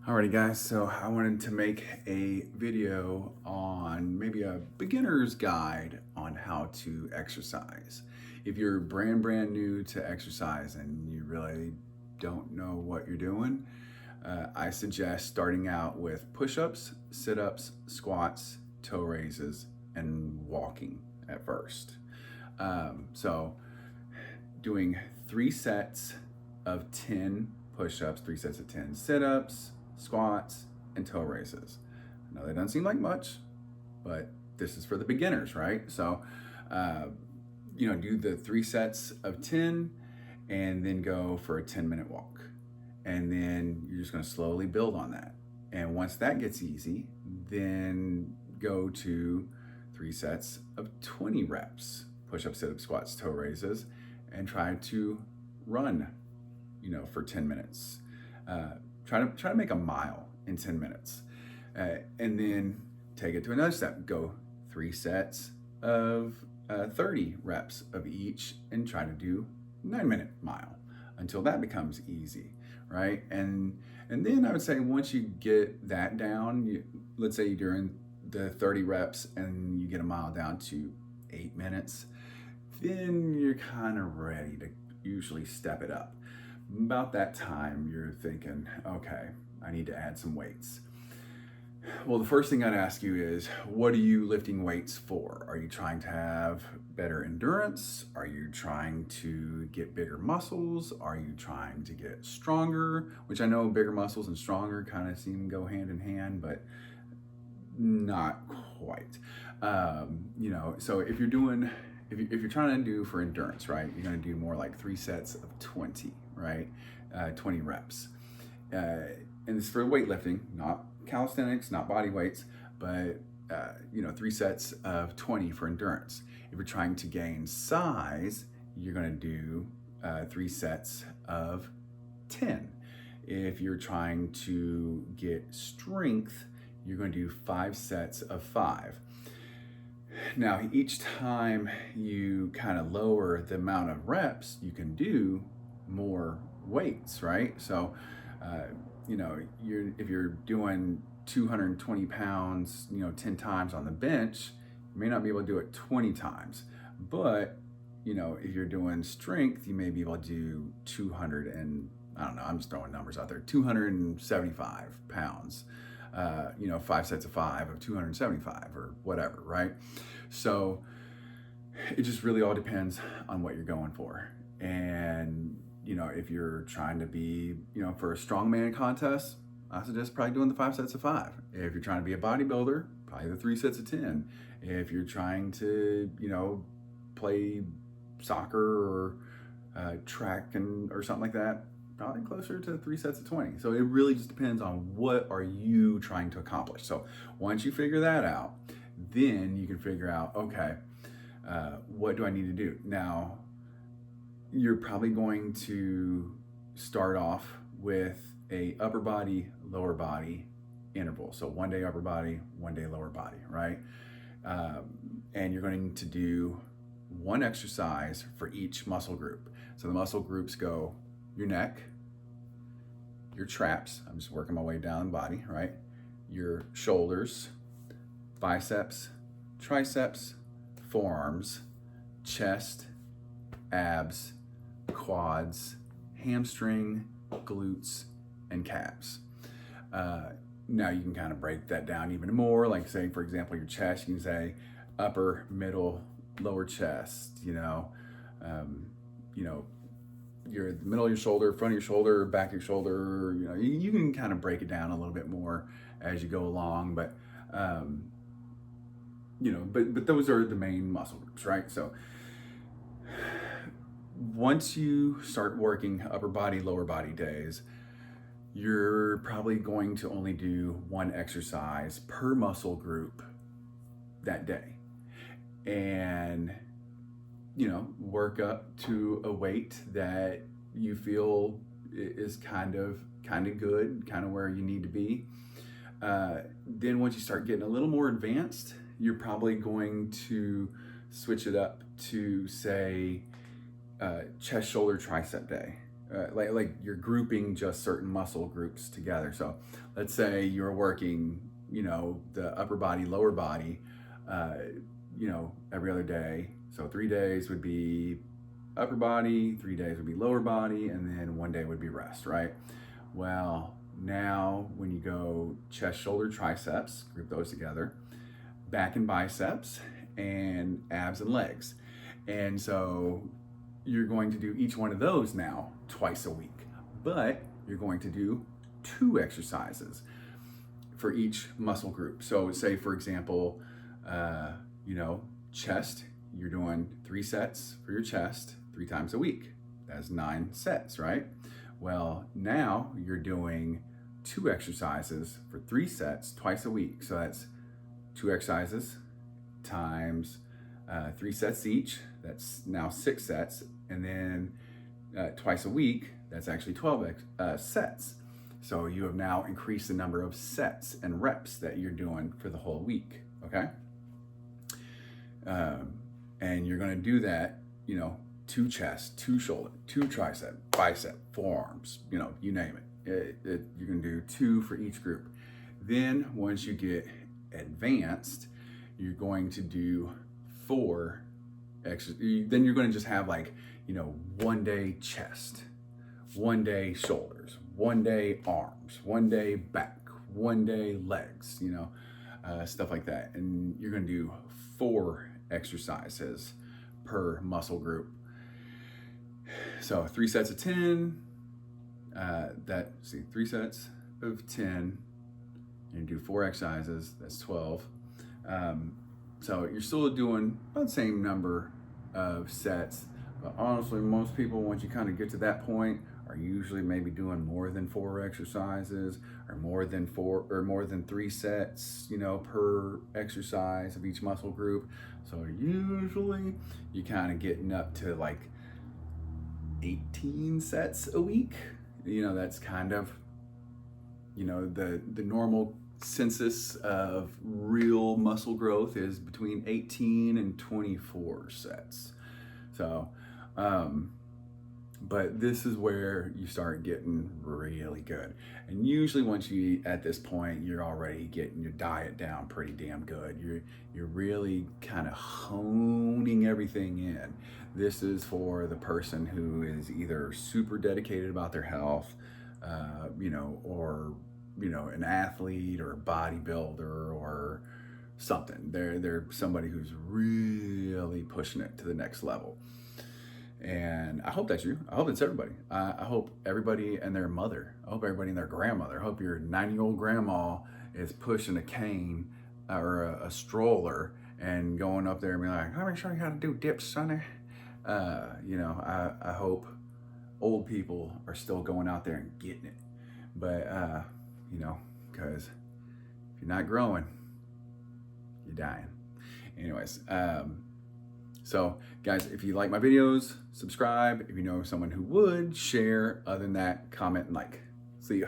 Alrighty guys, so I wanted to make a video on maybe a beginner's guide on how to exercise. If you're brand new to exercise and you really don't know what you're doing, I suggest starting out with push-ups, sit-ups, squats, toe raises, and walking at first. So doing 3 sets of 10 push-ups, 3 sets of 10 sit-ups, squats, and toe raises. Now that doesn't seem like much, but this is for the beginners, right? So, do the 3 sets of 10 and then go for a 10-minute walk. And then you're just gonna slowly build on that. And once that gets easy, then go to 3 sets of 20 reps, push-ups, sit-ups, squats, toe raises, and try to run, for 10 minutes. Try to make a mile in 10 minutes. And then take it to another step. Go 3 sets of 30 reps of each and try to do 9-minute mile until that becomes easy, right? And then I would say once you get that down, let's say during the 30 reps and you get a mile down to 8 minutes, then you're kind of ready to usually step it up. About that time, you're thinking, okay, I need to add some weights. Well, the first thing I'd ask you is, what are you lifting weights for? Are you trying to have better endurance? Are you trying to get bigger muscles? Are you trying to get stronger? Which I know bigger muscles and stronger kind of seem to go hand in hand, but not quite. So if you're doing, if you're trying to do for endurance, right, you're going to do more like 3 sets of 20, right? 20 reps. And it's for weightlifting, not calisthenics, not body weights, but 3 sets of 20 for endurance. If you're trying to gain size, you're going to do 3 sets of 10. If you're trying to get strength, you're going to do 5 sets of 5. Now, each time you kind of lower the amount of reps, you can do more weights, right? So, if you're doing 220 pounds, 10 times on the bench, you may not be able to do it 20 times. But, if you're doing strength, you may be able to do 200 and, I don't know, I'm just throwing numbers out there, 275 pounds. 5 sets of 5 of 275 or whatever, right? So it just really all depends on what you're going for. And, if you're trying to be, for a strongman contest, I suggest probably doing the 5 sets of 5. If you're trying to be a bodybuilder, probably the 3 sets of 10. If you're trying to, play soccer or track or something like that, probably closer to 3 sets of 20. So it really just depends on what are you trying to accomplish. So once you figure that out, then you can figure out, okay, what do I need to do? Now, you're probably going to start off with a upper body, lower body interval. So 1 day upper body, 1 day lower body, right? And you're going to do one exercise for each muscle group. So the muscle groups go your neck, your traps, I'm just working my way down the body, right? Your shoulders, biceps, triceps, forearms, chest, abs, quads, hamstring, glutes, and calves. Now you can kind of break that down even more. Like say, for example, your chest, you can say upper, middle, lower chest, your the middle of your shoulder, front of your shoulder, back of your shoulder. You can kind of break it down a little bit more as you go along, but but those are the main muscle groups, right? So once you start working upper body, lower body days, you're probably going to only do one exercise per muscle group that day, and work up to a weight that you feel is kind of good, kind of where you need to be. Then once you start getting a little more advanced, you're probably going to switch it up to say chest, shoulder, tricep day. like you're grouping just certain muscle groups together. So let's say you're working, the upper body, lower body, every other day. So 3 days would be upper body, 3 days would be lower body, and then 1 day would be rest, right? Well, now when you go chest, shoulder, triceps, group those together, back and biceps, and abs and legs. And so you're going to do each one of those now twice a week, but you're going to do 2 exercises for each muscle group. So say, for example, chest, you're doing 3 sets for your chest 3 times a week. That's 9 sets, right? Well, now you're doing 2 exercises for 3 sets twice a week. So that's 2 exercises times 3 sets each. That's now 6 sets. And then twice a week, that's actually 12 sets. So you have now increased the number of sets and reps that you're doing for the whole week, okay? And you're gonna do that, 2 chest, 2 shoulder, 2 tricep, bicep, forearms, you name it. You're gonna do 2 for each group. Then once you get advanced, you're going to do 4 exercises. Then you're gonna just have 1 day chest, 1 day shoulders, 1 day arms, 1 day back, 1 day legs, stuff like that. And you're gonna do 4 exercises per muscle group. So 3 sets of 10, 3 sets of 10, and do 4 exercises, that's 12. So you're still doing about the same number of sets, but honestly, most people, once you kind of get to that point, are usually maybe doing more than 4 exercises, or more than 3 sets, per exercise of each muscle group. So usually you kind of getting up to 18 sets a week. That's kind of, the normal census of real muscle growth is between 18 and 24 sets. So, but this is where you start getting really good. And usually once you, at this point, you're already getting your diet down pretty damn good. You're really kind of honing everything in. This is for the person who is either super dedicated about their health, or an athlete or a bodybuilder or something. They're somebody who's really pushing it to the next level. And I hope that's you. I hope it's everybody. I hope everybody and their mother. I hope everybody and their grandmother. I hope your 90-year-old grandma is pushing a cane or a stroller and going up there and be like, let me show you how to do dips, sonny. I hope old people are still going out there and getting it. But, because if you're not growing, you're dying. Anyways, so guys, if you like my videos, subscribe. If you know someone who would, share. Other than that, comment and like. See ya.